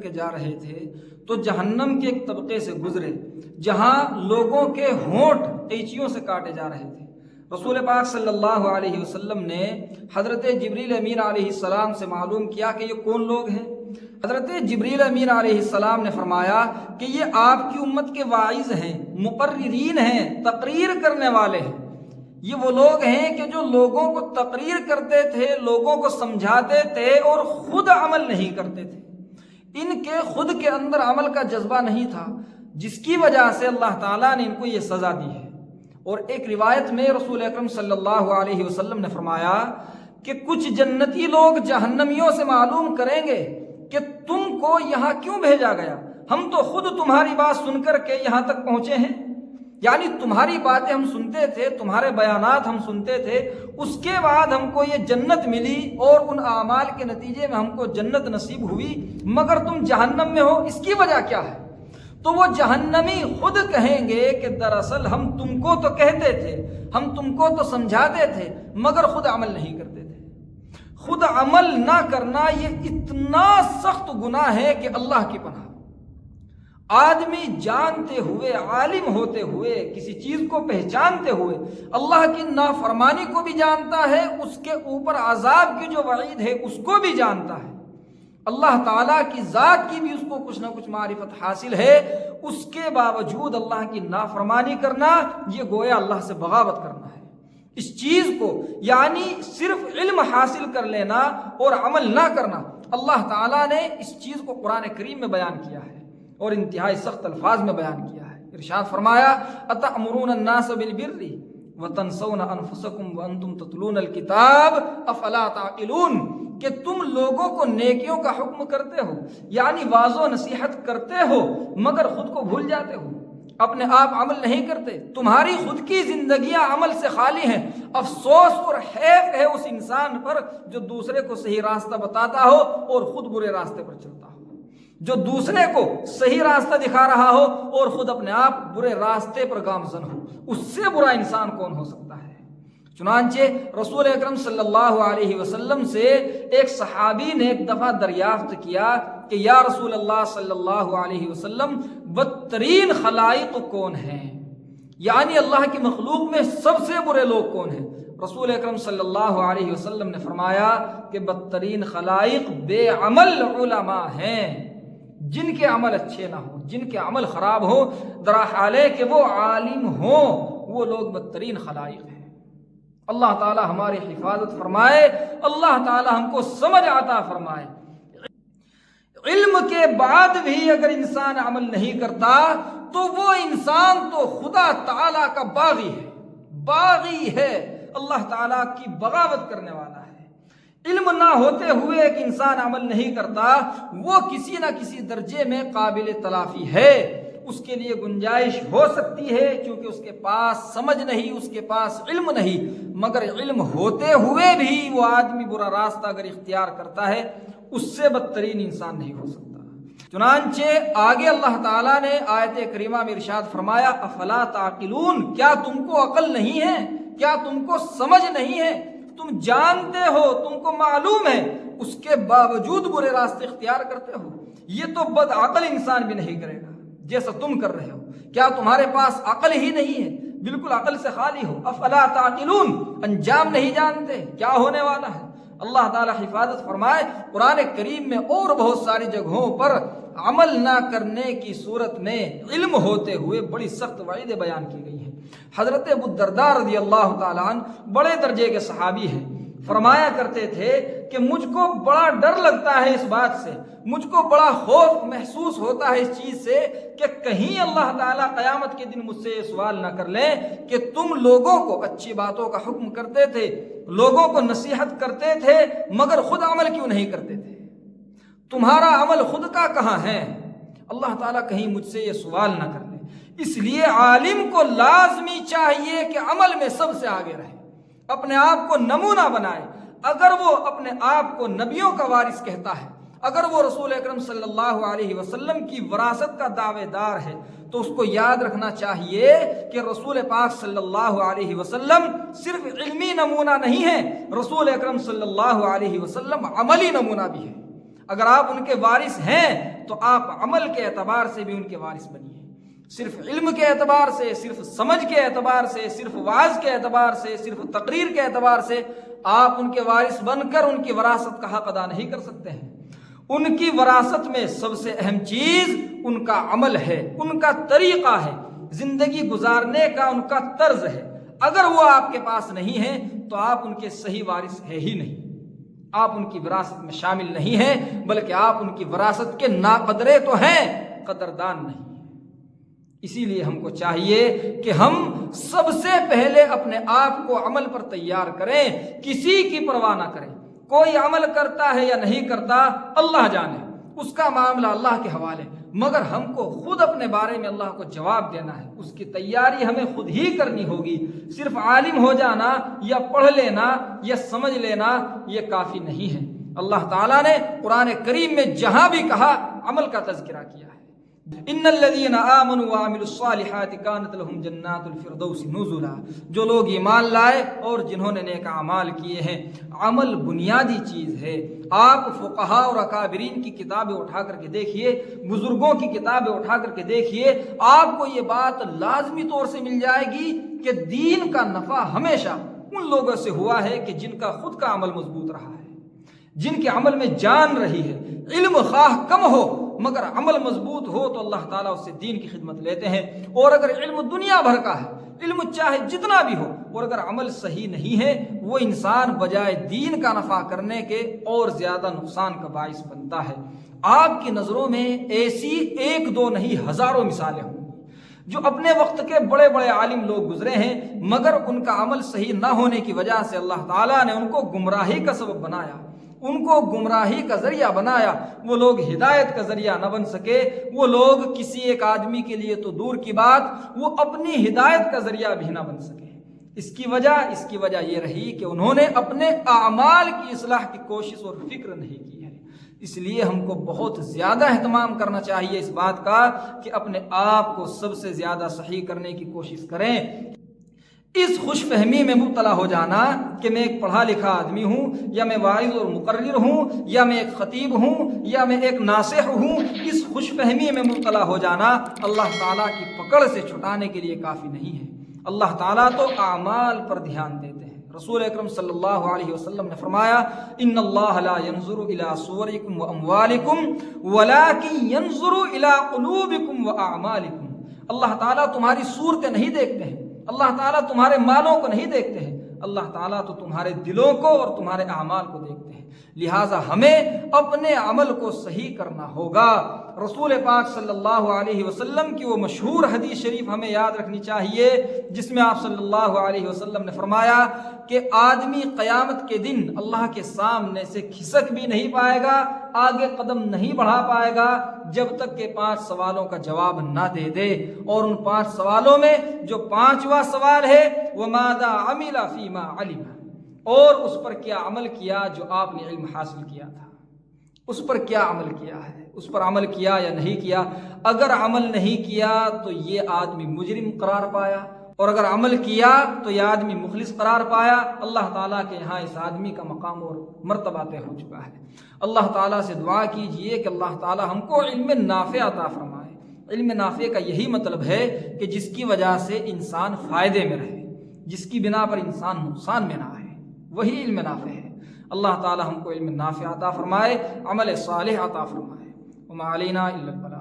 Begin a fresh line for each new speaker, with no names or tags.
کے جا رہے تھے تو جہنم کے ایک طبقے سے گزرے جہاں لوگوں کے ہونٹ قینچیوں سے کاٹے جا رہے تھے۔ رسول پاک صلی اللہ علیہ وسلم نے حضرت جبریل امین علیہ السلام سے معلوم کیا کہ یہ کون لوگ ہیں۔ حضرت جبریل امین علیہ السلام نے فرمایا کہ یہ آپ کی امت کے واعظ ہیں، مقررین ہیں، تقریر کرنے والے ہیں۔ یہ وہ لوگ ہیں کہ جو لوگوں کو تقریر کرتے تھے، لوگوں کو سمجھاتے تھے اور خود عمل نہیں کرتے تھے۔ ان کے خود کے اندر عمل کا جذبہ نہیں تھا، جس کی وجہ سے اللہ تعالیٰ نے ان کو یہ سزا دی ہے۔ اور ایک روایت میں رسول اکرم صلی اللہ علیہ وسلم نے فرمایا کہ کچھ جنتی لوگ جہنمیوں سے معلوم کریں گے کہ تم کو یہاں کیوں بھیجا گیا؟ ہم تو خود تمہاری بات سن کر کے یہاں تک پہنچے ہیں، یعنی تمہاری باتیں ہم سنتے تھے، تمہارے بیانات ہم سنتے تھے، اس کے بعد ہم کو یہ جنت ملی اور ان اعمال کے نتیجے میں ہم کو جنت نصیب ہوئی، مگر تم جہنم میں ہو، اس کی وجہ کیا ہے؟ تو وہ جہنمی خود کہیں گے کہ دراصل ہم تم کو تو کہتے تھے، ہم تم کو تو سمجھاتے تھے، مگر خود عمل نہیں کرتے تھے۔ خود عمل نہ کرنا یہ اتنا سخت گناہ ہے کہ اللہ کی پناہ۔ آدمی جانتے ہوئے، عالم ہوتے ہوئے، کسی چیز کو پہچانتے ہوئے اللہ کی نافرمانی کو بھی جانتا ہے، اس کے اوپر عذاب کی جو وعید ہے اس کو بھی جانتا ہے، اللہ تعالیٰ کی ذات کی بھی اس کو کچھ نہ کچھ معرفت حاصل ہے، اس کے باوجود اللہ کی نافرمانی کرنا یہ گویا اللہ سے بغاوت کرنا ہے۔ اس چیز کو یعنی صرف علم حاصل کر لینا اور عمل نہ کرنا، اللہ تعالیٰ نے اس چیز کو قرآن کریم میں بیان کیا ہے اور انتہائی سخت الفاظ میں بیان کیا ہے۔ ارشاد فرمایا اتأمرون الناس بالبر وتنسون انفسکم وانتم تتلون الکتاب افلا تعقلون، کہ تم لوگوں کو نیکیوں کا حکم کرتے ہو، یعنی واعظ و نصیحت کرتے ہو، مگر خود کو بھول جاتے ہو، اپنے آپ عمل نہیں کرتے، تمہاری خود کی زندگیاں عمل سے خالی ہیں۔ افسوس اور حیف ہے اس انسان پر جو دوسرے کو صحیح راستہ بتاتا ہو اور خود برے راستے پر چلتا ہو، جو دوسرے کو صحیح راستہ دکھا رہا ہو اور خود اپنے آپ برے راستے پر گامزن ہو۔ اس سے برا انسان کون ہو سکتا ہے؟ چنانچہ رسول اکرم صلی اللہ علیہ وسلم سے ایک صحابی نے ایک دفعہ دریافت کیا کہ یا رسول اللہ صلی اللہ علیہ وسلم، بدترین خلائق کون ہیں؟ یعنی اللہ کی مخلوق میں سب سے برے لوگ کون ہیں؟ رسول اکرم صلی اللہ علیہ وسلم نے فرمایا کہ بدترین خلائق بے عمل علماء ہیں، جن کے عمل اچھے نہ ہوں، جن کے عمل خراب ہو، درا حال ہے کہ وہ عالم ہوں، وہ لوگ بدترین خلائق ہیں۔ اللہ تعالی ہماری حفاظت فرمائے، اللہ تعالی ہم کو سمجھ عطا فرمائے۔ علم کے بعد بھی اگر انسان عمل نہیں کرتا تو وہ انسان تو خدا تعالی کا باغی ہے، اللہ تعالی کی بغاوت کرنے والا ہے۔ علم نہ ہوتے ہوئے ایک انسان عمل نہیں کرتا، وہ کسی نہ کسی درجے میں قابل تلافی ہے، اس کے لیے گنجائش ہو سکتی ہے کیونکہ اس کے پاس سمجھ نہیں، اس کے پاس علم نہیں، مگر علم ہوتے ہوئے بھی وہ آدمی برا راستہ اگر اختیار کرتا ہے اس سے بدترین انسان نہیں ہو سکتا۔ چنانچہ آگے اللہ تعالیٰ نے آیت کریمہ میں ارشاد فرمایا افلا تعقلون، کیا تم کو عقل نہیں ہے؟ کیا تم کو سمجھ نہیں ہے؟ تم جانتے ہو، تم کو معلوم ہے، اس کے باوجود برے راستے اختیار کرتے ہو۔ یہ تو بد عقل انسان بھی نہیں کرے گا جیسا تم کر رہے ہو۔ کیا تمہارے پاس عقل ہی نہیں ہے؟ بالکل عقل سے خالی ہو۔ افلا تعقلون، انجام نہیں جانتے کیا ہونے والا ہے۔ اللہ تعالی حفاظت فرمائے۔ قرآن کریم میں اور بہت ساری جگہوں پر عمل نہ کرنے کی صورت میں علم ہوتے ہوئے بڑی سخت وعیدیں بیان کی گئی ہیں۔ حضرت ابو الدرداء رضی اللہ تعالیٰ عنہ بڑے درجے کے صحابی ہیں، فرمایا کرتے تھے کہ مجھ کو بڑا ڈر لگتا ہے اس بات سے، مجھ کو بڑا خوف محسوس ہوتا ہے اس چیز سے کہ کہیں اللہ تعالیٰ قیامت کے دن مجھ سے یہ سوال نہ کر لیں کہ تم لوگوں کو اچھی باتوں کا حکم کرتے تھے، لوگوں کو نصیحت کرتے تھے، مگر خود عمل کیوں نہیں کرتے تھے؟ تمہارا عمل خود کا کہاں ہے؟ اللہ تعالیٰ کہیں مجھ سے یہ سوال نہ کر لے۔ اس لیے عالم کو لازمی چاہیے کہ عمل میں سب سے آگے رہے، اپنے آپ کو نمونہ بنائے۔ اگر وہ اپنے آپ کو نبیوں کا وارث کہتا ہے، اگر وہ رسول اکرم صلی اللہ علیہ وسلم کی وراثت کا دعوے دار ہے، تو اس کو یاد رکھنا چاہیے کہ رسول پاک صلی اللہ علیہ وسلم صرف علمی نمونہ نہیں ہے، رسول اکرم صلی اللہ علیہ وسلم عملی نمونہ بھی ہے۔ اگر آپ ان کے وارث ہیں تو آپ عمل کے اعتبار سے بھی ان کے وارث بنیے، صرف علم کے اعتبار سے، صرف سمجھ کے اعتبار سے، صرف وعظ کے اعتبار سے، صرف تقریر کے اعتبار سے آپ ان کے وارث بن کر ان کی وراثت کا حق ادا نہیں کر سکتے ہیں۔ ان کی وراثت میں سب سے اہم چیز ان کا عمل ہے، ان کا طریقہ ہے، زندگی گزارنے کا ان کا طرز ہے۔ اگر وہ آپ کے پاس نہیں ہے تو آپ ان کے صحیح وارث ہے ہی نہیں، آپ ان کی وراثت میں شامل نہیں ہیں، بلکہ آپ ان کی وراثت کے ناقدرے تو ہیں، قدردان نہیں۔ اسی لیے ہم کو چاہیے کہ ہم سب سے پہلے اپنے آپ کو عمل پر تیار کریں، کسی کی پرواہ نہ کریں۔ کوئی عمل کرتا ہے یا نہیں کرتا اللہ جانے، اس کا معاملہ اللہ کے حوالے، مگر ہم کو خود اپنے بارے میں اللہ کو جواب دینا ہے، اس کی تیاری ہمیں خود ہی کرنی ہوگی۔ صرف عالم ہو جانا یا پڑھ لینا یا سمجھ لینا یہ کافی نہیں ہے۔ اللہ تعالیٰ نے قرآن کریم میں جہاں بھی کہا عمل کا تذکرہ کیا ہے، ان الذین آمنوا وعملوا الصالحات کانت لهم جنات الفردوس نزلا، جو لوگ ایمان لائے اور جنہوں نے نیک اعمال کیے ہیں۔ عمل بنیادی چیز ہے۔ آپ فقہاء اور اکابرین کی کتابیں اٹھا کر کے دیکھیے، بزرگوں کی کتابیں اٹھا کر کے دیکھیے، آپ کو یہ بات لازمی طور سے مل جائے گی کہ دین کا نفع ہمیشہ ان لوگوں سے ہوا ہے کہ جن کا خود کا عمل مضبوط رہا ہے، جن کے عمل میں جان رہی ہے۔ علم خواہ کم ہو مگر عمل مضبوط ہو تو اللہ تعالیٰ اس سے دین کی خدمت لیتے ہیں، اور اگر علم دنیا بھر کا ہے، علم چاہے جتنا بھی ہو، اور اگر عمل صحیح نہیں ہے، وہ انسان بجائے دین کا نفع کرنے کے اور زیادہ نقصان کا باعث بنتا ہے۔ آپ کی نظروں میں ایسی ایک دو نہیں ہزاروں مثالیں ہوں جو اپنے وقت کے بڑے بڑے عالم لوگ گزرے ہیں، مگر ان کا عمل صحیح نہ ہونے کی وجہ سے اللہ تعالیٰ نے ان کو گمراہی کا سبب بنایا، ان کو گمراہی کا ذریعہ بنایا۔ وہ لوگ ہدایت کا ذریعہ نہ بن سکے، وہ لوگ کسی ایک آدمی کے لیے تو دور کی بات، وہ اپنی ہدایت کا ذریعہ بھی نہ بن سکے۔ اس کی وجہ یہ رہی کہ انہوں نے اپنے اعمال کی اصلاح کی کوشش اور فکر نہیں کی ہے۔ اس لیے ہم کو بہت زیادہ اہتمام کرنا چاہیے اس بات کا کہ اپنے آپ کو سب سے زیادہ صحیح کرنے کی کوشش کریں۔ اس خوش فہمی میں مبتلا ہو جانا کہ میں ایک پڑھا لکھا آدمی ہوں، یا میں واعظ اور مقرر ہوں، یا میں ایک خطیب ہوں، یا میں ایک ناصح ہوں، اس خوش فہمی میں مبتلا ہو جانا اللہ تعالیٰ کی پکڑ سے چھٹانے کے لیے کافی نہیں ہے۔ اللہ تعالیٰ تو اعمال پر دھیان دیتے ہیں۔ رسول اکرم صلی اللہ علیہ وسلم نے فرمایا، ان اللہ لا ينظر الى صورکم واموالکم ولکن ينظر الى قلوبکم واعمالکم۔ اللہ تعالیٰ تمہاری صورتیں نہیں دیکھتے ہیں، اللہ تعالیٰ تمہارے مالوں کو نہیں دیکھتے ہیں، اللہ تعالیٰ تو تمہارے دلوں کو اور تمہارے اعمال کو دیکھتے ہیں۔ لہٰذا ہمیں اپنے عمل کو صحیح کرنا ہوگا۔ رسول پاک صلی اللہ علیہ وسلم کی وہ مشہور حدیث شریف ہمیں یاد رکھنی چاہیے جس میں آپ صلی اللہ علیہ وسلم نے فرمایا کہ آدمی قیامت کے دن اللہ کے سامنے سے کھسک بھی نہیں پائے گا، آگے قدم نہیں بڑھا پائے گا جب تک کہ 5 سوالوں کا جواب نہ دے دے۔ اور ان 5 سوالوں میں جو 5واں سوال ہے وَمَاذَا عَمِلَ فِي مَا عَلِمَ، اور اس پر کیا عمل کیا جو آپ نے علم حاصل کیا تھا، اس پر کیا عمل کیا ہے، اس پر عمل کیا یا نہیں کیا۔ اگر عمل نہیں کیا تو یہ آدمی مجرم قرار پایا، اور اگر عمل کیا تو یہ آدمی مخلص قرار پایا۔ اللہ تعالیٰ کے یہاں اس آدمی کا مقام اور مرتبہ طے ہو چکا ہے۔ اللہ تعالیٰ سے دعا کیجئے کہ اللہ تعالیٰ ہم کو علم نافع عطا فرمائے۔ علم نافع کا یہی مطلب ہے کہ جس کی وجہ سے انسان فائدے میں رہے، جس کی بنا پر انسان نقصان میں نہ آئے، وہی علم نافع ہے۔ اللہ تعالیٰ ہم کو علم نافع عطا فرمائے، عمل صالح عطا فرمائے۔ وما علینا الا البلاغ۔